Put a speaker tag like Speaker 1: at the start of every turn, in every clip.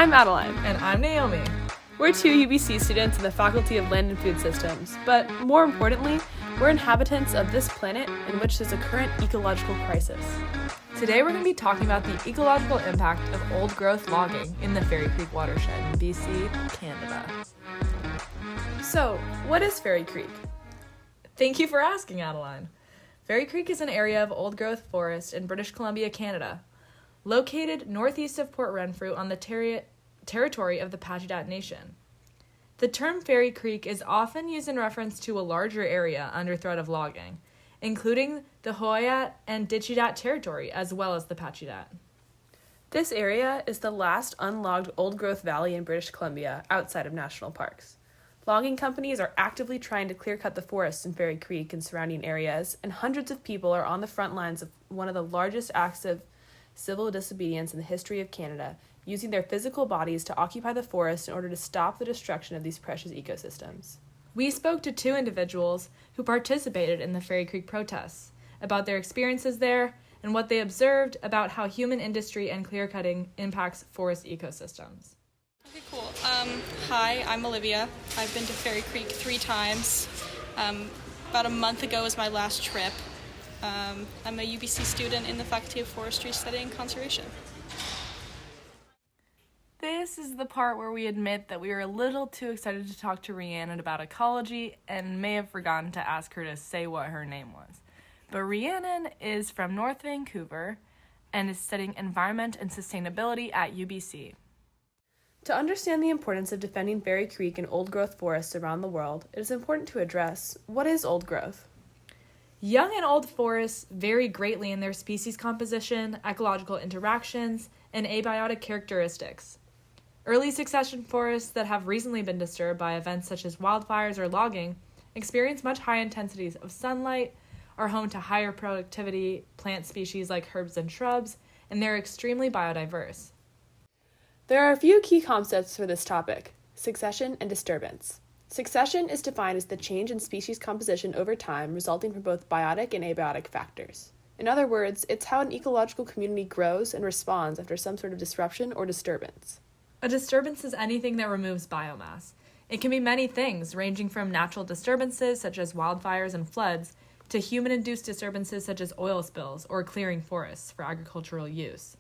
Speaker 1: I'm Adeline.
Speaker 2: And I'm Naomi.
Speaker 1: We're two UBC students in the Faculty of Land and Food Systems, but more importantly, we're inhabitants of this planet in which there's a current ecological crisis.
Speaker 2: Today we're going to be talking about the ecological impact of old-growth logging in the Fairy Creek watershed in BC, Canada.
Speaker 1: So, what is Fairy Creek?
Speaker 2: Thank you for asking, Adeline. Fairy Creek is an area of old-growth forest in British Columbia, Canada, located northeast of Port Renfrew on the territory of the Pacheedaht Nation. The term Fairy Creek is often used in reference to a larger area under threat of logging, including the Hoyat and Ditchidat territory, as well as the Pacheedaht.
Speaker 1: This area is the last unlogged old-growth valley in British Columbia outside of national parks. Logging companies are actively trying to clear-cut the forests in Fairy Creek and surrounding areas, and hundreds of people are on the front lines of one of the largest acts of civil disobedience in the history of Canada, using their physical bodies to occupy the forest in order to stop the destruction of these precious ecosystems.
Speaker 2: We spoke to two individuals who participated in the Fairy Creek protests about their experiences there and what they observed about how human industry and clear-cutting impacts forest ecosystems.
Speaker 3: Okay, cool. Hi, I'm Olivia. I've been to Fairy Creek 3 times. About a month ago was my last trip. I'm a UBC student in the Faculty of Forestry studying conservation.
Speaker 2: This is the part where we admit that we were a little too excited to talk to Rhiannon about ecology and may have forgotten to ask her to say what her name was. But Rhiannon is from North Vancouver and is studying environment and sustainability at UBC.
Speaker 1: To understand the importance of defending Fairy Creek and old-growth forests around the world, it is important to address what is old growth.
Speaker 2: Young and old forests vary greatly in their species composition, ecological interactions, and abiotic characteristics. Early succession forests that have recently been disturbed by events such as wildfires or logging experience much higher intensities of sunlight, are home to higher productivity plant species like herbs and shrubs, and they're extremely biodiverse.
Speaker 1: There are a few key concepts for this topic: succession and disturbance. Succession is defined as the change in species composition over time resulting from both biotic and abiotic factors. In other words, it's how an ecological community grows and responds after some sort of disruption or disturbance.
Speaker 2: A disturbance is anything that removes biomass. It can be many things, ranging from natural disturbances such as wildfires and floods to human-induced disturbances such as oil spills or clearing forests for agricultural use.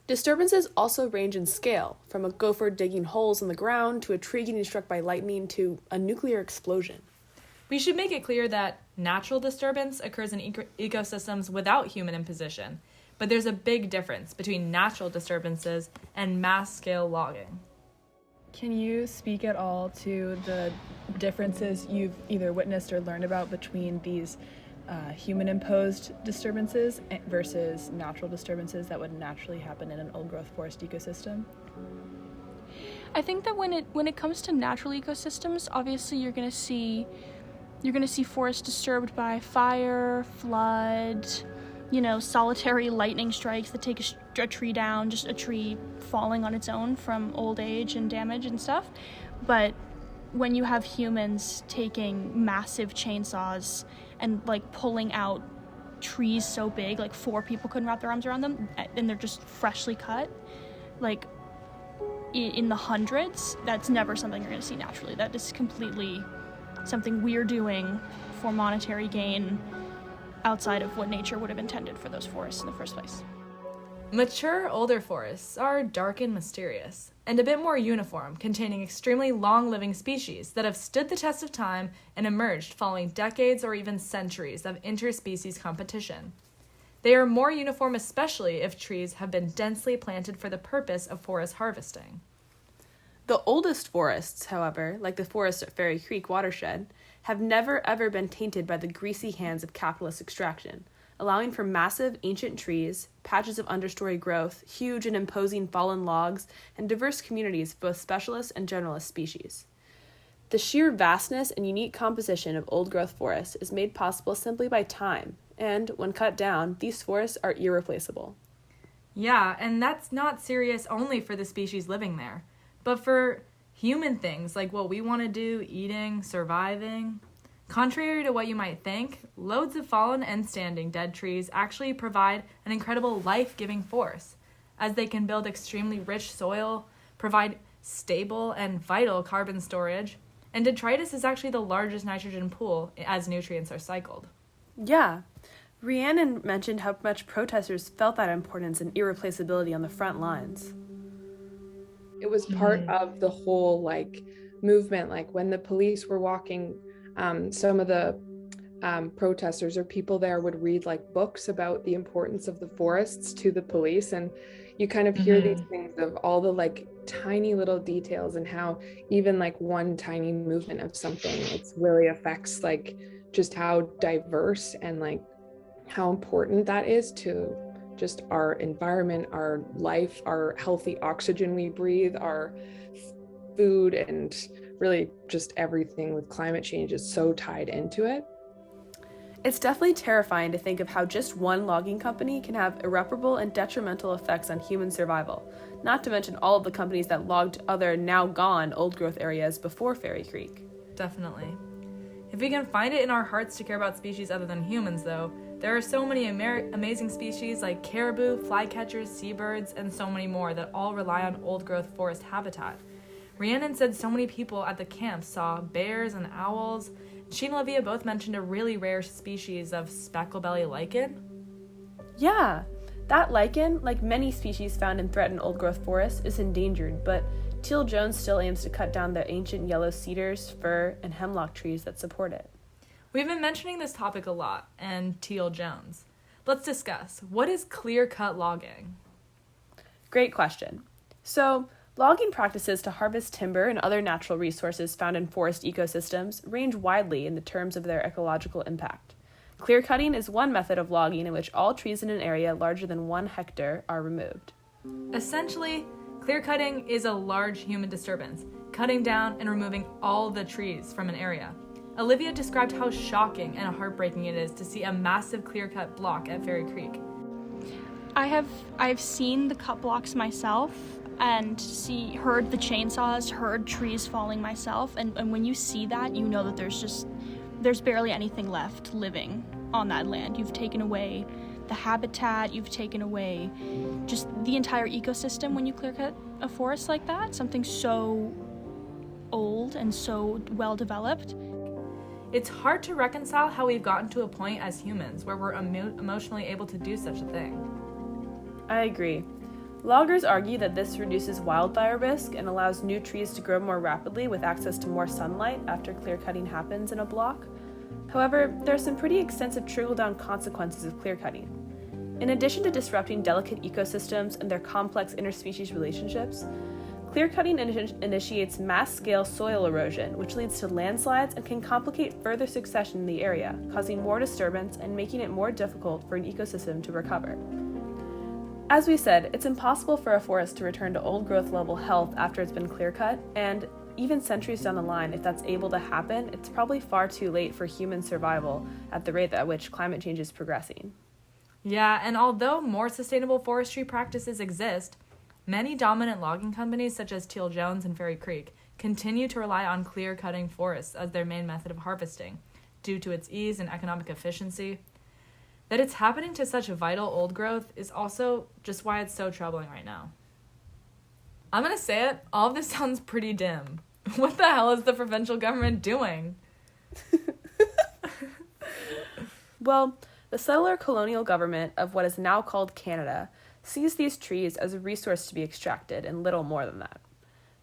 Speaker 1: Disturbances also range in scale, from a gopher digging holes in the ground to a tree getting struck by lightning to a nuclear explosion.
Speaker 2: We should make it clear that natural disturbance occurs in ecosystems without human imposition, but there's a big difference between natural disturbances and mass-scale logging.
Speaker 4: Can you speak at all to the differences you've either witnessed or learned about between these human-imposed disturbances versus natural disturbances that would naturally happen in an old-growth forest ecosystem?
Speaker 5: I think that when it comes to natural ecosystems, obviously you're gonna see forests disturbed by fire, flood, solitary lightning strikes that take a tree down, just a tree falling on its own from old age and damage and stuff. But when you have humans taking massive chainsaws and pulling out trees so big, 4 people couldn't wrap their arms around them, and they're just freshly cut, in the hundreds, that's never something you're going to see naturally. That is completely something we're doing for monetary gain outside of what nature would have intended for those forests in the first place.
Speaker 2: Mature, older forests are dark and mysterious, and a bit more uniform, containing extremely long-living species that have stood the test of time and emerged following decades or even centuries of interspecies competition. They are more uniform especially if trees have been densely planted for the purpose of forest harvesting.
Speaker 1: The oldest forests, however, like the forest at Fairy Creek watershed, have never ever been tainted by the greasy hands of capitalist extraction, allowing for massive ancient trees, patches of understory growth, huge and imposing fallen logs, and diverse communities of both specialist and generalist species. The sheer vastness and unique composition of old-growth forests is made possible simply by time, and, when cut down, these forests are irreplaceable.
Speaker 2: Yeah, and that's not serious only for the species living there, but for human things like what we want to do, eating, surviving. Contrary to what you might think, loads of fallen and standing dead trees actually provide an incredible life-giving force, as they can build extremely rich soil, provide stable and vital carbon storage, and detritus is actually the largest nitrogen pool as nutrients are cycled.
Speaker 1: Yeah. Rhiannon mentioned how much protesters felt that importance and irreplaceability on the front lines.
Speaker 6: It was part of the whole movement. Like when the police were walking, some of the protesters or people there would read books about the importance of the forests to the police, and you kind of hear these things of all the tiny little details and how even one tiny movement of something, it really affects just how diverse and how important that is to just our environment, our life, our healthy oxygen we breathe, our food, and really just everything with climate change is so tied into it.
Speaker 1: It's definitely terrifying to think of how just one logging company can have irreparable and detrimental effects on human survival, not to mention all of the companies that logged other now gone old-growth areas before Fairy Creek.
Speaker 2: Definitely. If we can find it in our hearts to care about species other than humans, though, there are so many amazing species like caribou, flycatchers, seabirds, and so many more that all rely on old-growth forest habitat. Rhiannon said so many people at the camp saw bears and owls. She and Olivia both mentioned a really rare species of specklebelly lichen.
Speaker 1: Yeah, that lichen, like many species found in threatened old-growth forests, is endangered, but Teal Jones still aims to cut down the ancient yellow cedars, fir, and hemlock trees that support it.
Speaker 2: We've been mentioning this topic a lot, and Teal Jones. Let's discuss. What is clear-cut logging?
Speaker 1: Great question. So, logging practices to harvest timber and other natural resources found in forest ecosystems range widely in the terms of their ecological impact. Clear-cutting is one method of logging in which all trees in an area larger than 1 hectare are removed.
Speaker 2: Essentially, clear-cutting is a large human disturbance, cutting down and removing all the trees from an area. Olivia described how shocking and heartbreaking it is to see a massive clear-cut block at Fairy Creek.
Speaker 5: I've seen the cut blocks myself and heard the chainsaws, heard trees falling myself, and when you see that, you know that there's barely anything left living on that land. You've taken away the habitat, you've taken away just the entire ecosystem when you clear cut a forest like that, something so old and so well developed.
Speaker 2: It's hard to reconcile how we've gotten to a point as humans where we're emotionally able to do such a thing.
Speaker 1: I agree. Loggers argue that this reduces wildfire risk and allows new trees to grow more rapidly with access to more sunlight after clear-cutting happens in a block. However, there are some pretty extensive trickle-down consequences of clear-cutting. In addition to disrupting delicate ecosystems and their complex interspecies relationships, clear-cutting initiates mass-scale soil erosion, which leads to landslides and can complicate further succession in the area, causing more disturbance and making it more difficult for an ecosystem to recover. As we said, it's impossible for a forest to return to old-growth level health after it's been clear-cut, and even centuries down the line, if that's able to happen, it's probably far too late for human survival at the rate at which climate change is progressing.
Speaker 2: Yeah, and although more sustainable forestry practices exist, many dominant logging companies such as Teal Jones and Fairy Creek continue to rely on clear-cutting forests as their main method of harvesting, due to its ease and economic efficiency. That it's happening to such vital old growth is also just why it's so troubling right now. I'm gonna say it, all of this sounds pretty dim. What the hell is the provincial government doing?
Speaker 1: Well, the settler colonial government of what is now called Canada sees these trees as a resource to be extracted and little more than that.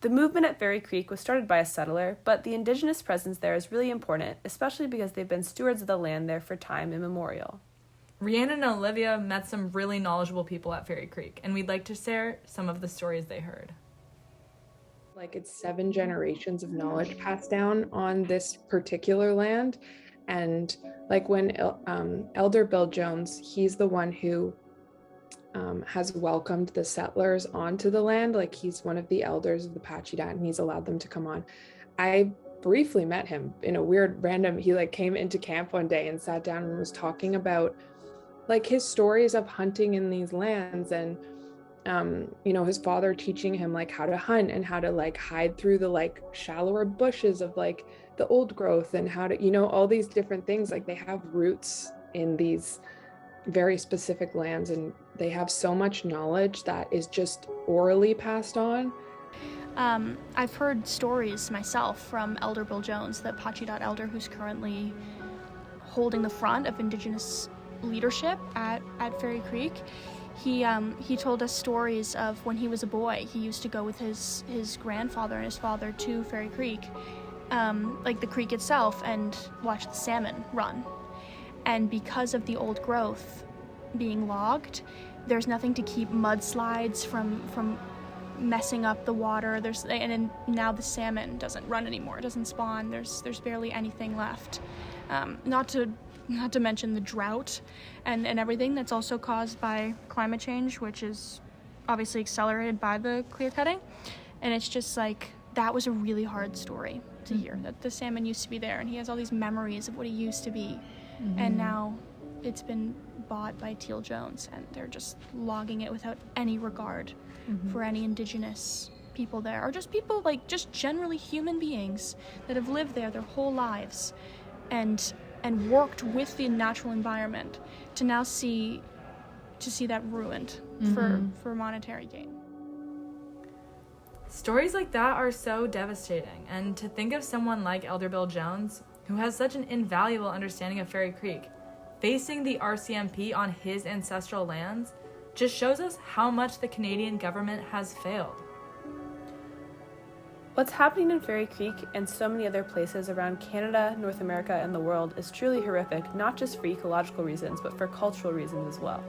Speaker 1: The movement at Fairy Creek was started by a settler, but the Indigenous presence there is really important, especially because they've been stewards of the land there for time immemorial.
Speaker 2: Rhiannon and Olivia met some really knowledgeable people at Fairy Creek, and we'd like to share some of the stories they heard.
Speaker 6: It's 7 generations of knowledge passed down on this particular land. And when Elder Bill Jones, he's the one who has welcomed the settlers onto the land. He's one of the elders of the Pacheedaht, and he's allowed them to come on. I briefly met him in a weird random, he came into camp one day and sat down and was talking about his stories of hunting in these lands, and his father teaching him how to hunt and how to hide through the shallower bushes of the old growth, and how to all these different things. They have roots in these very specific lands, and they have so much knowledge that is just orally passed on
Speaker 5: I've heard stories myself from Elder Bill Jones, the Apache Elder, who's currently holding the front of Indigenous leadership at Fairy Creek. He told us stories of when he was a boy. He used to go with his grandfather and his father to Fairy Creek, like the creek itself, and watch the salmon run. And because of the old growth being logged, there's nothing to keep mudslides from messing up the water. And now the salmon doesn't run anymore. It doesn't spawn. There's barely anything left. Not to mention the drought and everything that's also caused by climate change, which is obviously accelerated by the clear cutting. And it's just like, that was a really hard story to hear, that the salmon used to be there, and he has all these memories of what he used to be. And now it's been bought by Teal Jones, and they're just logging it without any regard for any Indigenous people there, or just people, like, just generally human beings that have lived there their whole lives and worked with the natural environment, to now see that ruined for monetary gain.
Speaker 2: Stories like that are so devastating, and to think of someone like Elder Bill Jones, who has such an invaluable understanding of Fairy Creek, facing the RCMP on his ancestral lands, just shows us how much the Canadian government has failed.
Speaker 1: What's happening in Fairy Creek and so many other places around Canada, North America, and the world is truly horrific, not just for ecological reasons, but for cultural reasons as well.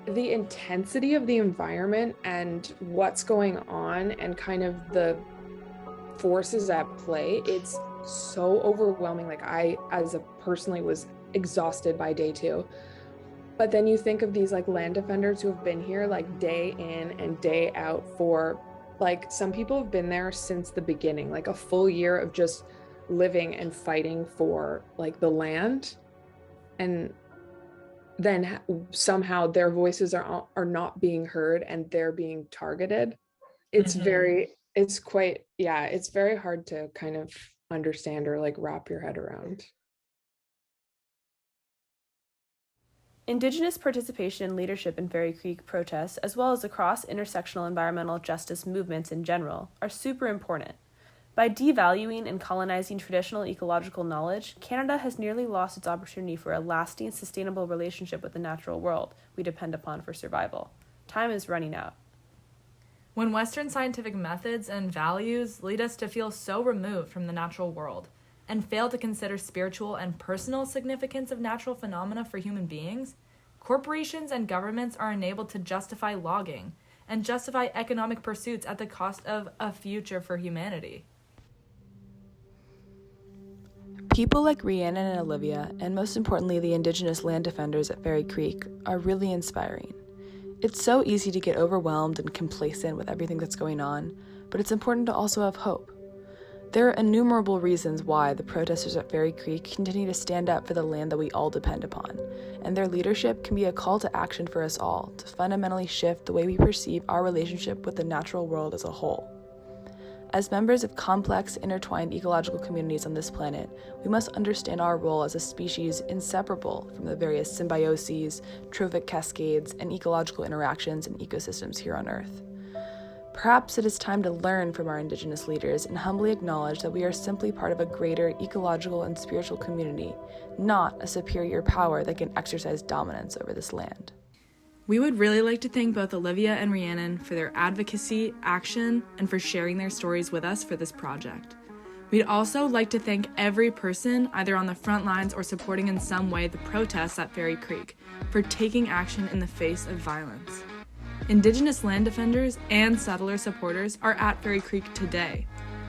Speaker 6: The intensity of the environment and what's going on and kind of the forces at play, it's so overwhelming. Like, I, as a personally, was exhausted by day 2. But then you think of these like land defenders who have been here like day in and day out for, like, some people have been there since the beginning, like a full year of just living and fighting for like the land. And then somehow their voices are not being heard and they're being targeted. It's it's very hard to kind of understand or like wrap your head around.
Speaker 1: Indigenous participation and leadership in Fairy Creek protests, as well as across intersectional environmental justice movements in general, are super important. By devaluing and colonizing traditional ecological knowledge, Canada has nearly lost its opportunity for a lasting, sustainable relationship with the natural world we depend upon for survival. Time is running out.
Speaker 2: When Western scientific methods and values lead us to feel so removed from the natural world and fail to consider spiritual and personal significance of natural phenomena for human beings, corporations and governments are enabled to justify logging and justify economic pursuits at the cost of a future for humanity.
Speaker 7: People like Rhiannon and Olivia, and most importantly the Indigenous land defenders at Fairy Creek, are really inspiring. It's so easy to get overwhelmed and complacent with everything that's going on, but it's important to also have hope. There are innumerable reasons why the protesters at Fairy Creek continue to stand up for the land that we all depend upon, and their leadership can be a call to action for us all to fundamentally shift the way we perceive our relationship with the natural world as a whole. As members of complex, intertwined ecological communities on this planet, we must understand our role as a species inseparable from the various symbioses, trophic cascades, and ecological interactions and ecosystems here on Earth. Perhaps it is time to learn from our Indigenous leaders and humbly acknowledge that we are simply part of a greater ecological and spiritual community, not a superior power that can exercise dominance over this land.
Speaker 2: We would really like to thank both Olivia and Rhiannon for their advocacy, action, and for sharing their stories with us for this project. We'd also like to thank every person, either on the front lines or supporting in some way the protests at Fairy Creek, for taking action in the face of violence. Indigenous land defenders and settler supporters are at Fairy Creek today,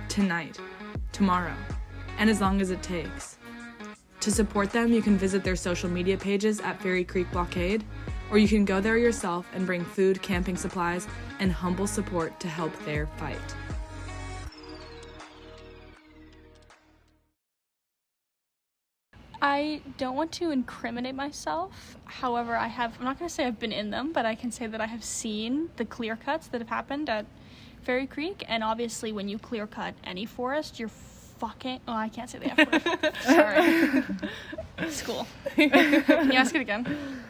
Speaker 2: tonight, tomorrow, and as long as it takes. To support them, you can visit their social media pages at Fairy Creek Blockade, or you can go there yourself and bring food, camping supplies, and humble support to help their fight.
Speaker 5: I don't want to incriminate myself. However, I'm not going to say I've been in them, but I can say that I have seen the clear cuts that have happened at Fairy Creek. And obviously, when you clear cut any forest, you're fucking... Oh, I can't say the F word. Sorry. School. Can you ask it again?